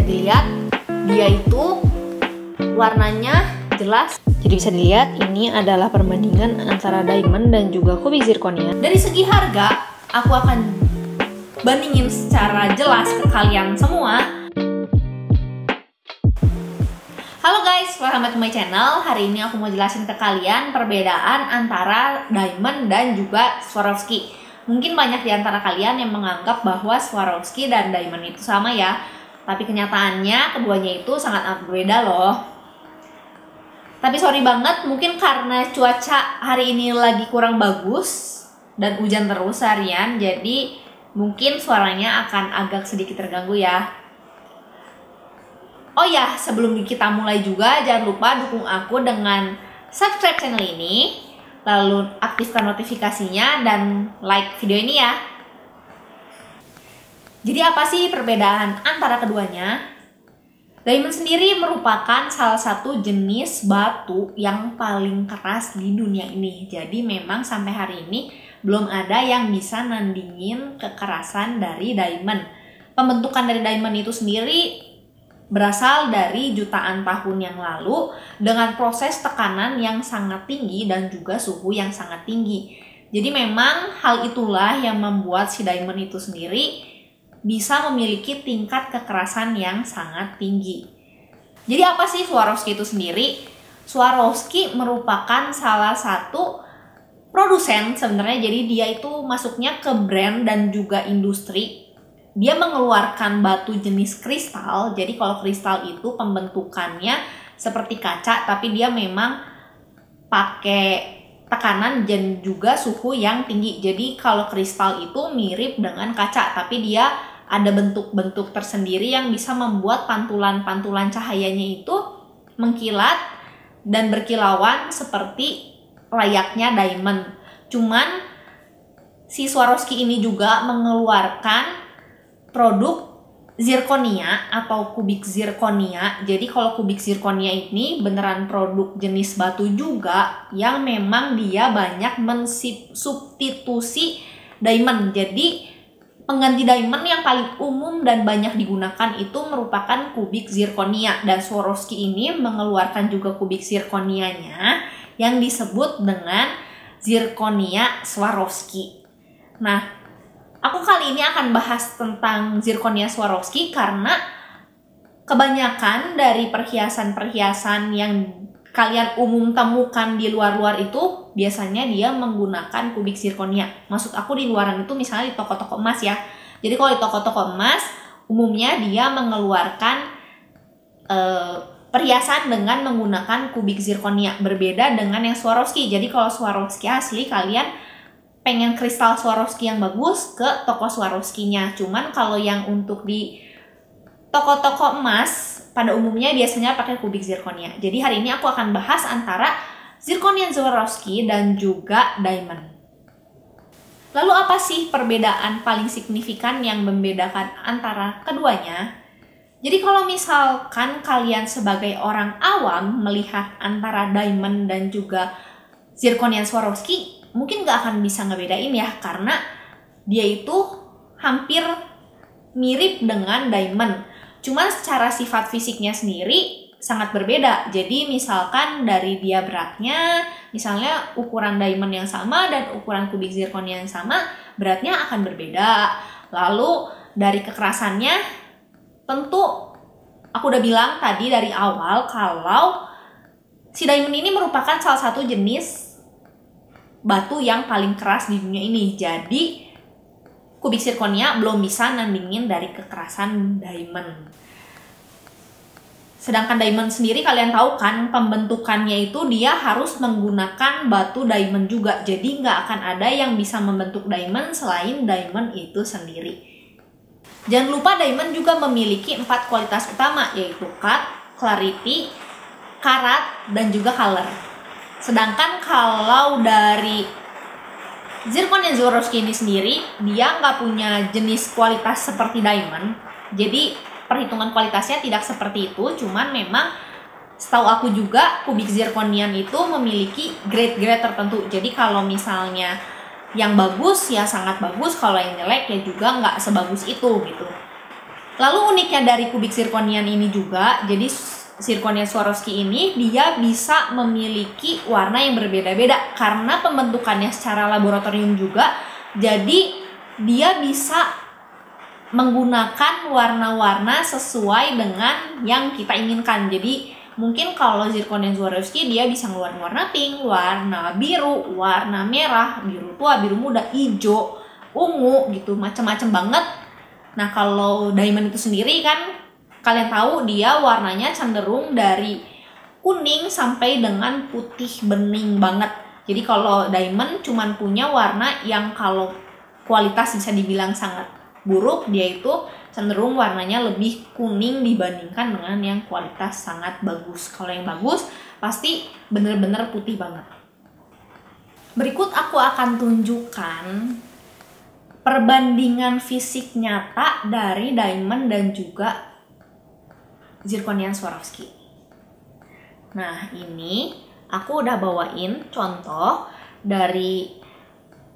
dilihat dia itu warnanya jelas. Jadi bisa dilihat ini adalah perbandingan antara diamond dan juga kubik zirconia. Dari segi harga, aku akan bandingin secara jelas ke kalian semua. Halo guys, welcome back to my channel. Hari ini aku mau jelasin ke kalian perbedaan antara diamond dan juga Swarovski. Mungkin banyak di antara kalian yang menganggap bahwa Swarovski dan diamond itu sama ya. Tapi kenyataannya keduanya itu sangat berbeda loh. Tapi sorry banget, mungkin karena cuaca hari ini lagi kurang bagus dan hujan terus harian, jadi mungkin suaranya akan agak sedikit terganggu ya. Oh ya, sebelum kita mulai juga jangan lupa dukung aku dengan subscribe channel ini, lalu aktifkan notifikasinya dan like video ini ya. Jadi apa sih perbedaan antara keduanya? Diamond sendiri merupakan salah satu jenis batu yang paling keras di dunia ini. Jadi memang sampai hari ini belum ada yang bisa nandingin kekerasan dari diamond. Pembentukan dari diamond itu sendiri berasal dari jutaan tahun yang lalu dengan proses tekanan yang sangat tinggi dan juga suhu yang sangat tinggi. Jadi memang hal itulah yang membuat si diamond itu sendiri bisa memiliki tingkat kekerasan yang sangat tinggi. Jadi apa sih Swarovski itu sendiri? Swarovski merupakan salah satu produsen sebenarnya, jadi dia itu masuknya ke brand dan juga industri. Dia mengeluarkan batu jenis kristal, jadi kalau kristal itu pembentukannya seperti kaca, tapi dia memang pakai tekanan dan juga suhu yang tinggi. Jadi kalau kristal itu mirip dengan kaca, tapi dia ada bentuk-bentuk tersendiri yang bisa membuat pantulan-pantulan cahayanya itu mengkilat dan berkilauan seperti layaknya diamond. Cuman si Swarovski ini juga mengeluarkan produk zirconia atau kubik zirconia. Jadi kalau kubik zirconia ini beneran produk jenis batu juga yang memang dia banyak mensubstitusi diamond. Jadi pengganti diamond yang paling umum dan banyak digunakan itu merupakan kubik zirconia, dan Swarovski ini mengeluarkan juga kubik zirconianya yang disebut dengan zirconia Swarovski. Nah, aku kali ini akan bahas tentang zirconia Swarovski karena kebanyakan dari perhiasan-perhiasan yang kalian umum temukan di luar-luar itu biasanya dia menggunakan kubik zirconia. Maksud aku di luaran itu misalnya di toko-toko emas ya. Jadi kalau di toko-toko emas umumnya dia mengeluarkan perhiasan dengan menggunakan kubik zirconia, berbeda dengan yang Swarovski. Jadi kalau Swarovski asli, kalian pengen kristal Swarovski yang bagus ke toko Swarovskinya. Cuman kalau yang untuk di toko-toko emas pada umumnya biasanya pakai kubik zirconia. Jadi hari ini aku akan bahas antara zirconia Swarovski dan juga diamond. Lalu apa sih perbedaan paling signifikan yang membedakan antara keduanya? Jadi kalau misalkan kalian sebagai orang awam melihat antara diamond dan juga zirconia Swarovski, mungkin gak akan bisa ngebedain ya, karena dia itu hampir mirip dengan diamond. Cuman secara sifat fisiknya sendiri sangat berbeda. Jadi misalkan dari dia beratnya, misalnya ukuran diamond yang sama dan ukuran kubik zirconia yang sama, beratnya akan berbeda. Lalu dari kekerasannya, tentu aku udah bilang tadi dari awal kalau si diamond ini merupakan salah satu jenis batu yang paling keras di dunia ini. Jadi kubik zirconia belum bisa nandingin dari kekerasan diamond. Sedangkan diamond sendiri kalian tahu kan pembentukannya itu dia harus menggunakan batu diamond juga. Jadi nggak akan ada yang bisa membentuk diamond selain diamond itu sendiri. Jangan lupa diamond juga memiliki 4 kualitas utama, yaitu cut, clarity, karat, dan juga color. Sedangkan kalau dari zirconia Swarovski ini sendiri, dia nggak punya jenis kualitas seperti diamond. Jadi perhitungan kualitasnya tidak seperti itu. Cuman memang setahu aku juga kubik zirconian itu memiliki grade-grade tertentu. Jadi kalau misalnya yang bagus ya sangat bagus, kalau yang jelek ya juga nggak sebagus itu gitu. Lalu uniknya dari kubik zirconian ini juga, jadi zirconian Swarovski ini dia bisa memiliki warna yang berbeda-beda karena pembentukannya secara laboratorium juga. Jadi dia bisa menggunakan warna-warna sesuai dengan yang kita inginkan. Jadi mungkin kalau zirconian Swarovski dia bisa ngeluarin warna pink, warna biru, warna merah, biru tua, biru muda, hijau, ungu gitu, macam-macam banget. Nah, kalau diamond itu sendiri kan kalian tahu dia warnanya cenderung dari kuning sampai dengan putih bening banget. Jadi kalau diamond cuman punya warna yang kalau kualitas bisa dibilang sangat buruk, dia itu cenderung warnanya lebih kuning dibandingkan dengan yang kualitas sangat bagus. Kalau yang bagus pasti bener-bener putih banget. Berikut aku akan tunjukkan perbandingan fisik nyata dari diamond dan juga zirconian Swarovski. Nah, ini aku udah bawain contoh dari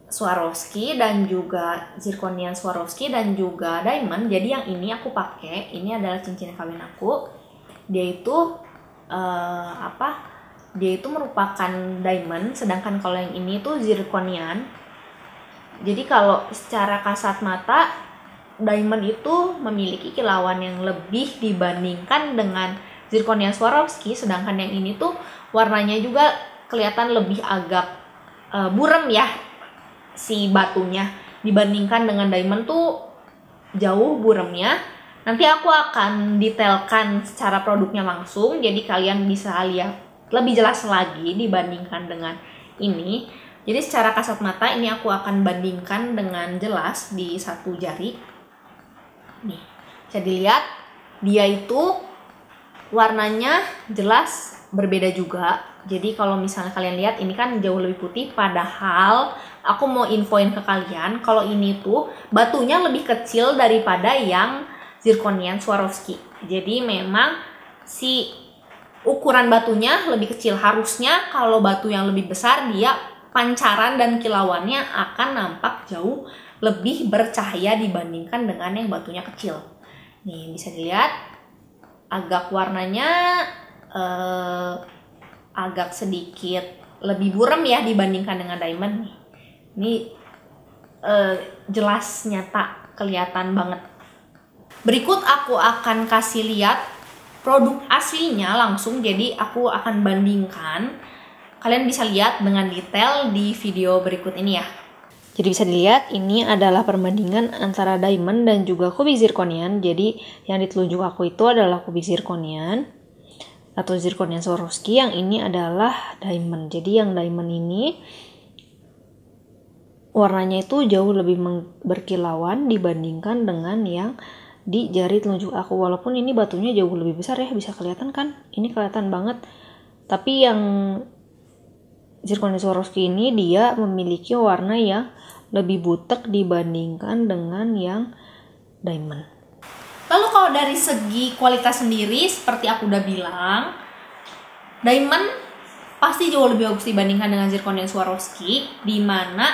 Swarovski dan juga zirconian Swarovski dan juga diamond. Jadi yang ini aku pakai, ini adalah cincin kawin aku. Dia itu Dia itu merupakan diamond, sedangkan kalau yang ini tuh zirconian. Jadi kalau secara kasat mata diamond itu memiliki kilauan yang lebih dibandingkan dengan zirconian Swarovski, sedangkan yang ini tuh warnanya juga kelihatan lebih agak burem ya si batunya dibandingkan dengan diamond tuh jauh buremnya. Nanti aku akan detailkan secara produknya langsung, jadi kalian bisa lihat lebih jelas lagi dibandingkan dengan ini. Jadi secara kasat mata ini aku akan bandingkan dengan jelas di satu jari. Nih, bisa dilihat dia itu warnanya jelas berbeda juga. Jadi kalau misalnya kalian lihat ini kan jauh lebih putih, padahal aku mau infoin ke kalian kalau ini tuh batunya lebih kecil daripada yang zirconian Swarovski. Jadi memang si ukuran batunya lebih kecil. Harusnya kalau batu yang lebih besar dia pancaran dan kilauannya akan nampak jauh lebih bercahaya dibandingkan dengan yang batunya kecil. Nih bisa dilihat agak warnanya agak sedikit lebih buram ya dibandingkan dengan diamond. Ini jelas nyata kelihatan banget. Berikut aku akan kasih lihat produk aslinya langsung, jadi aku akan bandingkan. Kalian bisa lihat dengan detail di video berikut ini ya. Jadi bisa dilihat ini adalah perbandingan antara diamond dan juga kubik zirconian. Jadi yang di telunjuk aku itu adalah kubik zirconian atau zirconian Swarovski, yang ini adalah diamond. Jadi yang diamond ini warnanya itu jauh lebih berkilauan dibandingkan dengan yang di jari telunjuk aku. Walaupun ini batunya jauh lebih besar ya, bisa kelihatan kan? Ini kelihatan banget. Tapi yang zirconian Swarovski ini dia memiliki warna yang lebih butek dibandingkan dengan yang diamond. Lalu kalau dari segi kualitas sendiri, seperti aku udah bilang, diamond pasti jauh lebih bagus dibandingkan dengan zirconian Swarovski, dimana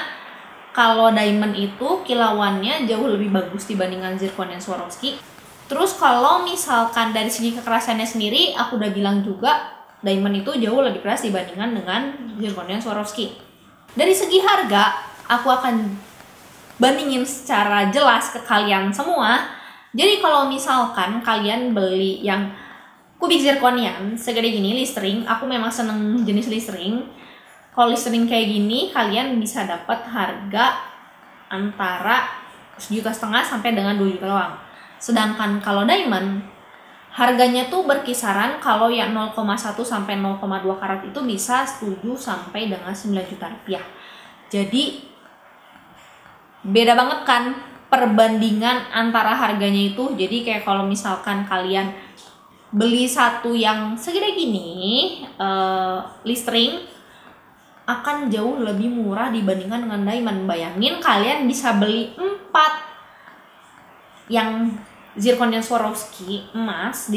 kalau diamond itu kilauannya jauh lebih bagus dibandingkan zirconian Swarovski. Terus kalau misalkan dari segi kekerasannya sendiri, aku udah bilang juga diamond itu jauh lebih keras dibandingkan dengan zirconian Swarovski. Dari segi harga, aku akan bandingin secara jelas ke kalian semua. Jadi kalau misalkan kalian beli yang kubik zirconian segede gini, listring, aku memang seneng jenis listring. Kalau listring kayak gini, kalian bisa dapat harga antara 1,5 juta sampai dengan 2 juta doang. Sedangkan kalau diamond, harganya tuh berkisaran kalau yang 0,1 sampai 0,2 karat itu bisa 7 sampai dengan 9 juta rupiah. Jadi beda banget kan perbandingan antara harganya itu. Jadi kayak kalau misalkan kalian beli satu yang segede gini, listring akan jauh lebih murah dibandingkan dengan diamond. Bayangin kalian bisa beli 4 yang zirconian Swarovski emas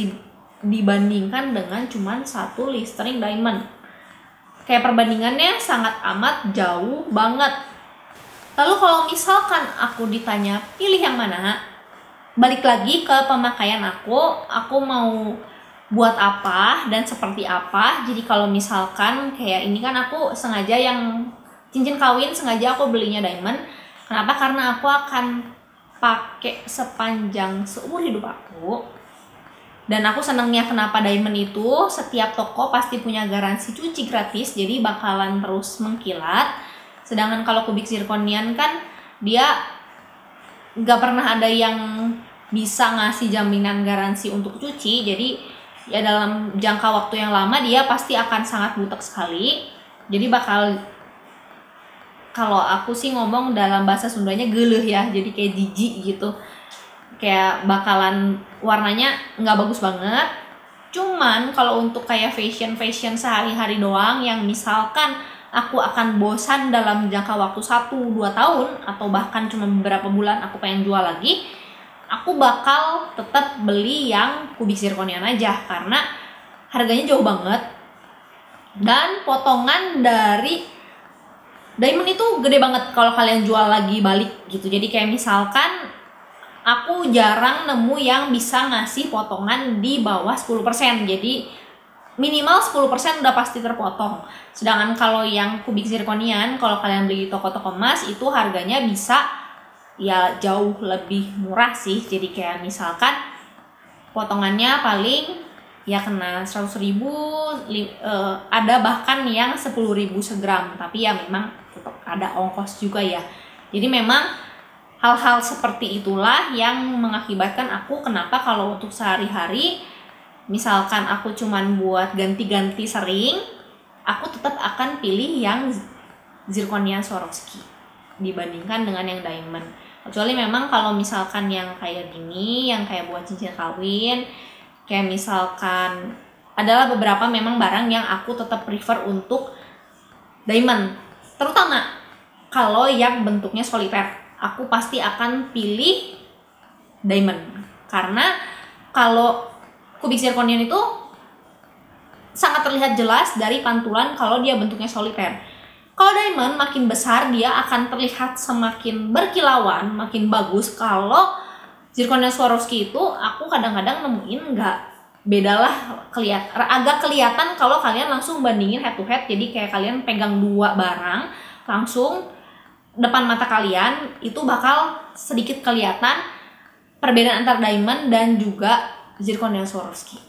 dibandingkan dengan cuman satu listring diamond. Kayak perbandingannya sangat amat jauh banget. Lalu kalau misalkan aku ditanya pilih yang mana, balik lagi ke pemakaian aku mau buat apa dan seperti apa. Jadi kalau misalkan kayak ini kan aku sengaja yang cincin kawin sengaja aku belinya diamond. Kenapa? Karena aku akan pakai sepanjang seumur hidup aku. Dan aku senangnya kenapa diamond itu setiap toko pasti punya garansi cuci gratis, jadi bakalan terus mengkilat. Sedangkan kalau kubik zirconian kan dia nggak pernah ada yang bisa ngasih jaminan garansi untuk cuci. Jadi ya dalam jangka waktu yang lama dia pasti akan sangat butek sekali. Jadi bakal, kalau aku sih ngomong dalam bahasa Sundanya geuleuh ya, jadi kayak jijik gitu. Kayak bakalan warnanya nggak bagus banget. Cuman kalau untuk kayak fashion sehari-hari doang yang misalkan aku akan bosan dalam jangka waktu 1-2 tahun atau bahkan cuma beberapa bulan aku pengen jual lagi, aku bakal tetap beli yang kubik zirconian aja karena harganya jauh banget dan potongan dari diamond itu gede banget kalau kalian jual lagi balik gitu. Jadi kayak misalkan aku jarang nemu yang bisa ngasih potongan di bawah 10%. Jadi minimal 10% udah pasti terpotong. Sedangkan kalau yang kubik zirconian, kalau kalian beli di toko-toko emas itu harganya bisa ya jauh lebih murah sih. Jadi kayak misalkan potongannya paling ya kena 100.000, ada bahkan yang 10.000 segram. Tapi ya memang tetap ada ongkos juga ya. Jadi memang hal-hal seperti itulah yang mengakibatkan aku kenapa kalau untuk sehari-hari misalkan aku cuman buat ganti-ganti sering, aku tetap akan pilih yang zirconian Swarovski dibandingkan dengan yang diamond. Kecuali memang kalau misalkan yang kayak gini, yang kayak buat cincin kawin, kayak misalkan adalah beberapa memang barang yang aku tetap prefer untuk diamond. Terutama kalau yang bentuknya soliter, aku pasti akan pilih diamond. Karena kalau kubik zirconian itu sangat terlihat jelas dari pantulan kalau dia bentuknya soliter. Kalau diamond makin besar dia akan terlihat semakin berkilauan, makin bagus. Kalau zirconian Swarovski itu aku kadang-kadang nemuin nggak bedalah, agak kelihatan kalau kalian langsung bandingin head to head. Jadi kayak kalian pegang dua barang langsung depan mata kalian, itu bakal sedikit kelihatan perbedaan antara diamond dan juga zirconian Swarovski.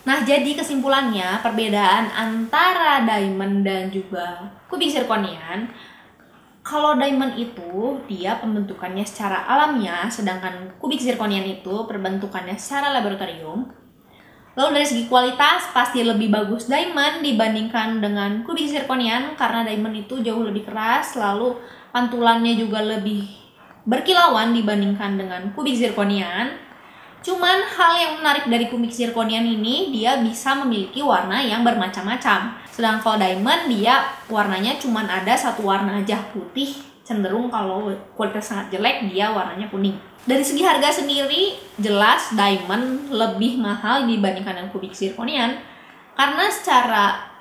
Nah, jadi kesimpulannya perbedaan antara diamond dan juga kubik zirconian, kalau diamond itu dia pembentukannya secara alamiah, sedangkan kubik zirconian itu perbentukannya secara laboratorium. Lalu dari segi kualitas pasti lebih bagus diamond dibandingkan dengan kubik zirconian karena diamond itu jauh lebih keras, lalu pantulannya juga lebih berkilauan dibandingkan dengan kubik zirconian. Cuman hal yang menarik dari kubik zirconian ini, dia bisa memiliki warna yang bermacam-macam. Sedangkan kalau diamond dia warnanya cuman ada satu warna aja, putih. Cenderung kalau kualitas sangat jelek dia warnanya kuning. Dari segi harga sendiri jelas diamond lebih mahal dibandingkan dengan kubik zirconian karena secara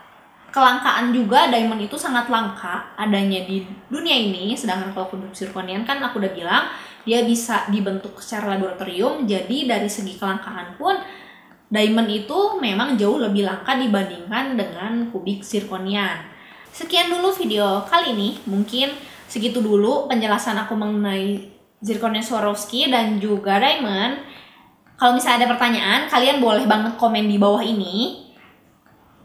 kelangkaan juga diamond itu sangat langka adanya di dunia ini. Sedangkan kalau kubik zirconian kan aku udah bilang dia bisa dibentuk secara laboratorium, jadi dari segi kelangkaan pun diamond itu memang jauh lebih langka dibandingkan dengan kubik zirconian. Sekian dulu video kali ini, mungkin segitu dulu penjelasan aku mengenai zirconian Swarovski dan juga diamond. Kalau misalnya ada pertanyaan, kalian boleh banget komen di bawah ini.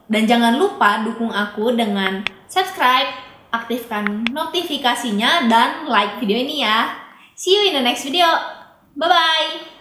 Dan jangan lupa dukung aku dengan subscribe, aktifkan notifikasinya, dan like video ini ya. See you in the next video. Bye-bye.